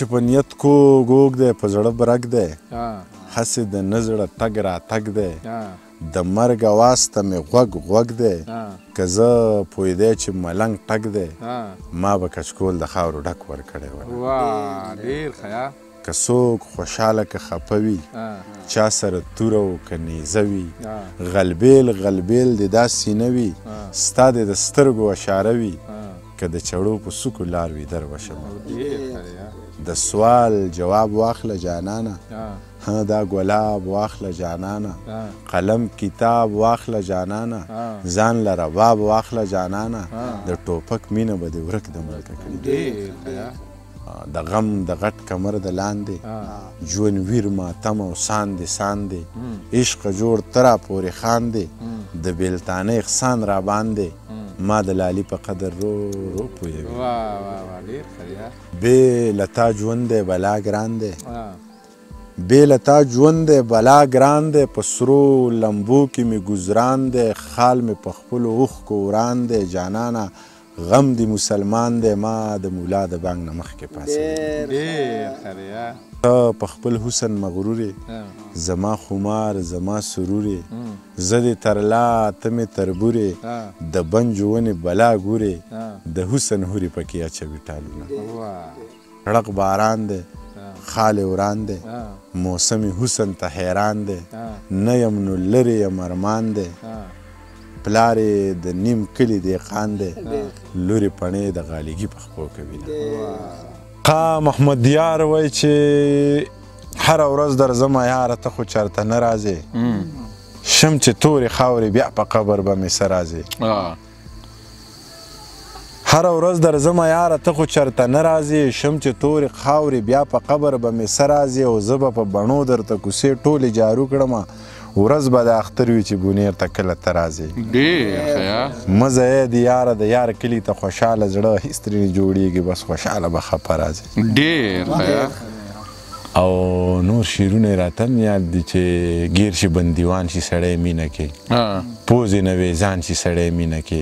چې په نیت کوږ اوږ دی په زړه برګ دی هسې د نه زړه تګ راتګ دی د مرګ اواز ته مې غوږ دی که زه پوهېدی چې ملنګ ټګ دی ما به کچکول د خاورو ډک ورکړی وای که څوک خوشحاله که خفه وي چا سره توره و که نیزه وي غلبیل غلبیل د دا سینه وي ستا د سترګو اشاره وي که د چړو په سوکو لار وي در وشم د سوال جواب واخله جانانه دا ګلاب واخله جانانه قلم کتاب واخله جانانه ځان له رباب واخله جانانه د ټوپک مینه به دې ورک د ملکه کړي د غم د غټ کمر د لاندې ژوند ویر ماتم او ساندې ساندې عشق جوړ ترا پورې خاندې د بیلتانه احسان را باندې ما د لالي په قدر رو پوهېږي بې له تا ژوند دی بلا ګران دی بې له تا ژوند دی بلا ګران دی په سرو لمبو کې مې ګزران دی خال مې په خپلو اوښکو وران دی جانانه غم دی مسلمان دی ما د مولا د بانګ نه مخکې پاسېږم ته په خپل حسن مغرورې زما خمار زما سرورې زه دې تر لا ته مې تربورې د بنجو ونې بلا ګورې د حسن هورې پکې اچوي ټالونه ړق باران دی خال وران دی موسم حسن ته حیران دی نه یم نو لرې یم ارمان دی پلار د نیم کلي دهقان دی لورې پڼې د غالګي په خپو کوي قا محمد یار وایي چې هره ورځ درځمه یاره ته خو چېرته نه راځې شم چې تورې خاورې بیا په قبر به مې څه راځې هره ورځ درځمه یاره ته خو چېرته نه راځې شم چې تورې خاورې بیا په قبر به مې څه راځې او زه به په بڼو درته کوڅې ټولې جارو کړمه ورځ به د اختر وي چې بونیر ته کله ته راځې مزه یې د یاره د یار کلي ته خوشحاله زړه هېڅ ترې نه جوړېږي بس خوشحاله به خفه راځې او نور شعرونه یې راته هم یاد دي چې ګیر شي بندیوان شي سړی مینه کې پوزې نه ویزان شي سړی مینه کې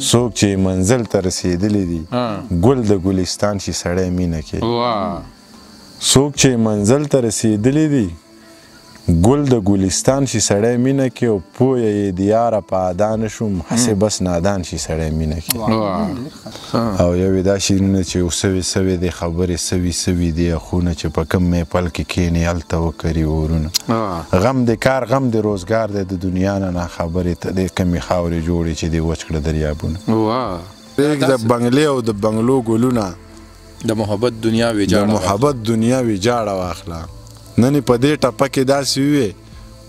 څوک چې منزل ته رسېدلی دي ګل د ګلستان شي سړی مینه کې څوک چې منزل ته رسېدلی دي ګل د ګلستان شي سړی مینه کې او پویه یې د یاره په ادا نه شوم هسې بس نادان شي سړی مینه کې او یو یې دا شعرونه چې سوي سوي دی خبرې سوي سوي دی اخونه چې په کم محفل کې کښېني هلته وکري اورونه غم د کار غم د روزګار دی د دنیا نه ناخبرې ته د کمې خاورې جوړې چې دی وچ کړه دریابونه د بنګلې او د بنګلو ګلونه د محبت دنیا ویجاړه واخله نن په دې ټپه کې داسې ووې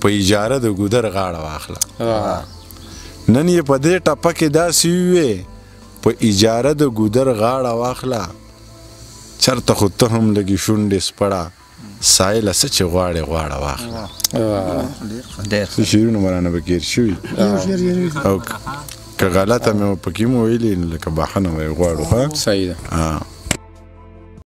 په اجاره د ګودر غاړه واخله نن یې په دې ټپه کې داسې ووې په اجاره د ګودر غاړه واخله چرته خو ته هم لږې شونډې سپړه سایله څه چې غواړې غواړه واخله څه شعرونه مرانه به ګیر شوي او که غلطه مې پکې مو ویلي لکه بخښنه به یې غواړو صحیح ده